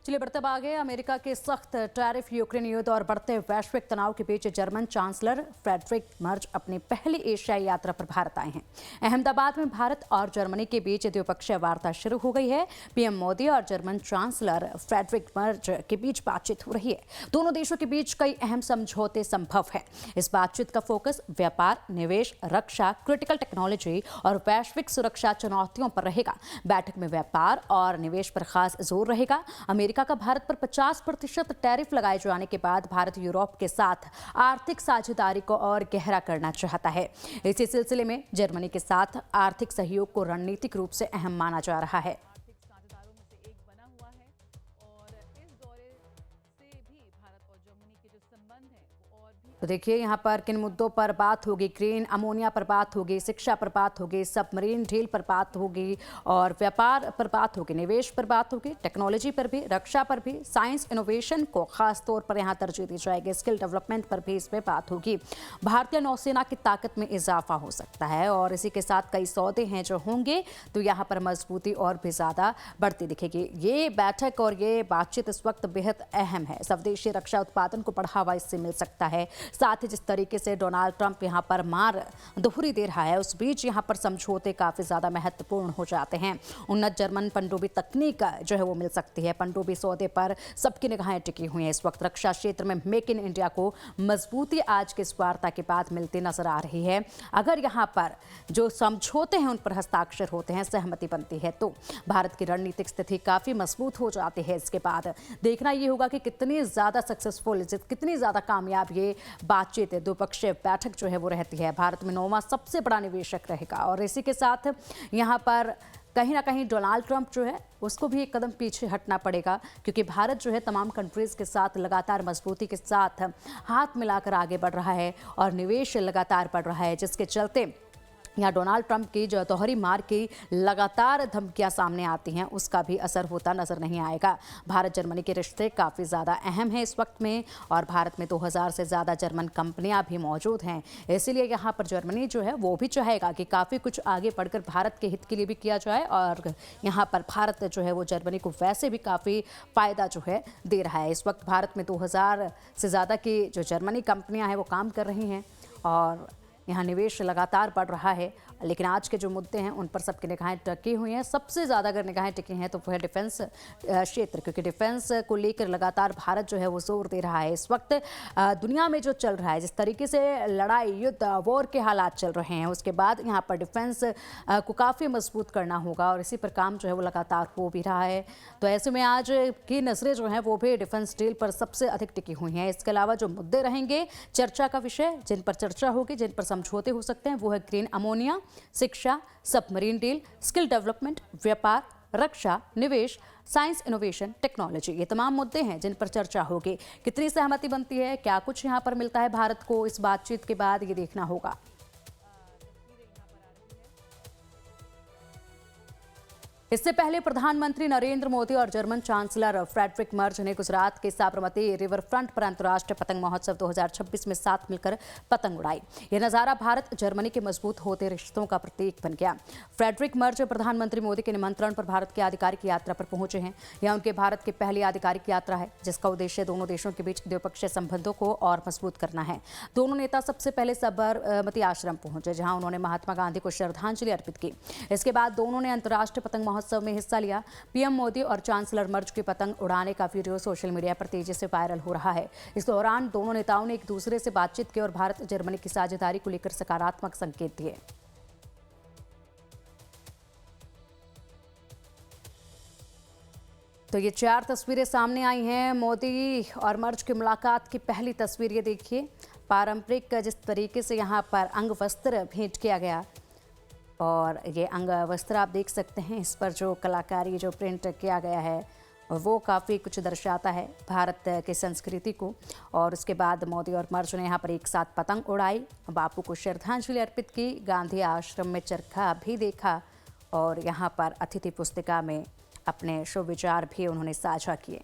चलिए बढ़ते अब आगे। अमेरिका के सख्त टैरिफ, यूक्रेन युद्ध और बढ़ते वैश्विक तनाव के बीच जर्मन चांसलर फ्रेडरिक मर्ज अपनी पहली एशियाई यात्रा पर भारत आए हैं। अहमदाबाद में भारत और जर्मनी के बीच द्विपक्षीय वार्ता शुरू हो गई है। पीएम मोदी और जर्मन चांसलर फ्रेडरिक मर्ज के बीच बातचीत हो रही है। दोनों देशों के बीच कई अहम समझौते संभव है। इस बातचीत का फोकस व्यापार, निवेश, रक्षा, क्रिटिकल टेक्नोलॉजी और वैश्विक सुरक्षा चुनौतियों पर रहेगा। बैठक में व्यापार और निवेश पर खास जोर रहेगा। अमेरिका का भारत पर 50% टैरिफ लगाए जाने के बाद भारत यूरोप के साथ आर्थिक साझेदारी को और गहरा करना चाहता है। इसी सिलसिले में जर्मनी के साथ आर्थिक सहयोग को रणनीतिक रूप से अहम माना जा रहा है। आर्थिक साझेदारों में से एक बना हुआ है और इस दौरे से भी भारत और जर्मनी के जो संबंध हैं वो और भी। तो देखिए यहाँ पर किन मुद्दों पर बात होगी। ग्रीन अमोनिया पर बात होगी, शिक्षा पर बात होगी, सबमरीन ढील पर बात होगी और व्यापार पर बात होगी, निवेश पर बात होगी, टेक्नोलॉजी पर भी, रक्षा पर भी, साइंस इनोवेशन को खास तौर पर यहाँ तरजीह दी जाएगी, स्किल डेवलपमेंट पर भी इसमें बात होगी। भारतीय नौसेना की ताकत में इजाफा हो सकता है और इसी के साथ कई सौदे हैं जो होंगे, तो यहाँ पर मजबूती और भी ज़्यादा बढ़ती दिखेगी। ये बैठक और ये बातचीत इस वक्त बेहद अहम है। स्वदेशी रक्षा उत्पादन को बढ़ावा इससे मिल सकता है। साथ ही जिस तरीके से डोनाल्ड ट्रंप यहाँ पर मार दोहरी दे रहा है, उस बीच यहाँ पर समझौते काफ़ी ज़्यादा महत्वपूर्ण हो जाते हैं। उन्नत जर्मन पनडुब्बी तकनीक जो है वो मिल सकती है। पनडुब्बी सौदे पर सबकी निगाहें टिकी हुई हैं इस वक्त। रक्षा क्षेत्र में मेक इन इंडिया को मजबूती आज की इस वार्ता के बाद मिलती नजर आ रही है। अगर यहाँ पर जो समझौते हैं उन पर हस्ताक्षर होते हैं, सहमति बनती है, तो भारत की रणनीतिक स्थिति काफ़ी मजबूत हो जाती है। इसके बाद देखना ये होगा कि कितनी ज़्यादा सक्सेसफुल, कितनी ज़्यादा कामयाब ये बातचीत, द्विपक्षीय बैठक जो है वो रहती है। भारत में 9वां सबसे बड़ा निवेशक रहेगा और इसी के साथ यहाँ पर कहीं ना कहीं डोनाल्ड ट्रंप जो है उसको भी एक कदम पीछे हटना पड़ेगा, क्योंकि भारत जो है तमाम कंट्रीज़ के साथ लगातार मजबूती के साथ हाथ मिलाकर आगे बढ़ रहा है और निवेश लगातार बढ़ रहा है, जिसके चलते यहाँ डोनाल्ड ट्रंप की जो दोहरी मार की लगातार धमकियां सामने आती हैं, उसका भी असर होता नजर नहीं आएगा। भारत जर्मनी के रिश्ते काफ़ी ज़्यादा अहम हैं इस वक्त में और भारत में 2000 से ज़्यादा जर्मन कंपनियां भी मौजूद हैं। इसीलिए यहाँ पर जर्मनी जो है वो भी चाहेगा कि काफ़ी कुछ आगे बढ़कर भारत के हित के लिए भी किया जाए और यहाँ पर भारत जो है वो जर्मनी को वैसे भी काफ़ी फ़ायदा जो है दे रहा है। इस वक्त भारत में 2000 से ज़्यादा की जो जर्मनी कंपनियाँ हैं वो काम कर रही हैं और यहाँ निवेश लगातार बढ़ रहा है। लेकिन आज के जो मुद्दे हैं उन पर सबकी निगाहें टिकी हुई हैं। सबसे ज़्यादा अगर निगाहें टिकी हैं तो वह डिफेंस क्षेत्र, क्योंकि डिफेंस को लेकर लगातार भारत जो है वो जोर दे रहा है। इस वक्त दुनिया में जो चल रहा है, जिस तरीके से लड़ाई, युद्ध, वॉर के हालात चल रहे हैं, उसके बाद यहाँ पर डिफेंस को काफ़ी मजबूत करना होगा और इसी पर काम जो है वो लगातार हो भी रहा है। तो ऐसे में आज की नजरें जो हैं वो भी डिफेंस डील पर सबसे अधिक टिकी हुई हैं। इसके अलावा जो मुद्दे रहेंगे चर्चा का विषय, जिन पर चर्चा होगी, जिन पर समझौते हो सकते हैं, वो है ग्रीन अमोनिया, शिक्षा, सबमरीन डील, स्किल डेवलपमेंट, व्यापार, रक्षा, निवेश, साइंस इनोवेशन, टेक्नोलॉजी। ये तमाम मुद्दे हैं जिन पर चर्चा होगी। कितनी सहमति बनती है, क्या कुछ यहाँ पर मिलता है भारत को इस बातचीत के बाद, ये देखना होगा। इससे पहले प्रधानमंत्री नरेंद्र मोदी और जर्मन चांसलर फ्रेडरिक मर्ज ने गुजरात के साबरमती रिवर फ्रंट पर अंतर्राष्ट्रीय पतंग महोत्सव 2026 में साथ मिलकर पतंग उड़ाई। यह नजारा भारत जर्मनी के मजबूत होते रिश्तों का प्रतीक बन गया। फ्रेडरिक मर्ज प्रधानमंत्री मोदी के निमंत्रण पर भारत की आधिकारिक यात्रा पर पहुंचे हैं। यह उनके भारत की पहली आधिकारिक यात्रा है, जिसका उद्देश्य दोनों देशों के बीच द्विपक्षीय संबंधों को और मजबूत करना है। दोनों नेता सबसे पहले साबरमती आश्रम पहुंचे, जहां उन्होंने महात्मा गांधी को श्रद्धांजलि अर्पित की। इसके बाद दोनों ने अंतर्राष्ट्रीय पतंग महोत्सव में हिस्सा लिया। पीएम मोदी और चांसलर मर्ज की पतंग उड़ाने का वीडियो सोशल मीडिया पर तेजी से वायरल हो रहा है। इस दौरान दोनों नेताओं ने एक दूसरे से बातचीत की और भारत जर्मनी की साझेदारी को लेकर सकारात्मक संकेत दिए। तो ये 4 तस्वीरें सामने आई हैं मोदी और मर्ज की मुलाकात की। पहली तस्वीर ये देखिए, पारंपरिक जिस तरीके से यहाँ पर अंग वस्त्र भेंट किया गया और ये अंग वस्त्र आप देख सकते हैं, इस पर जो कलाकारी, जो प्रिंट किया गया है वो काफ़ी कुछ दर्शाता है भारत की संस्कृति को। और उसके बाद मोदी और मर्ज ने यहाँ पर एक साथ पतंग उड़ाई, बापू को श्रद्धांजलि अर्पित की, गांधी आश्रम में चरखा भी देखा और यहाँ पर अतिथि पुस्तिका में अपने शुभ विचार भी उन्होंने साझा किए।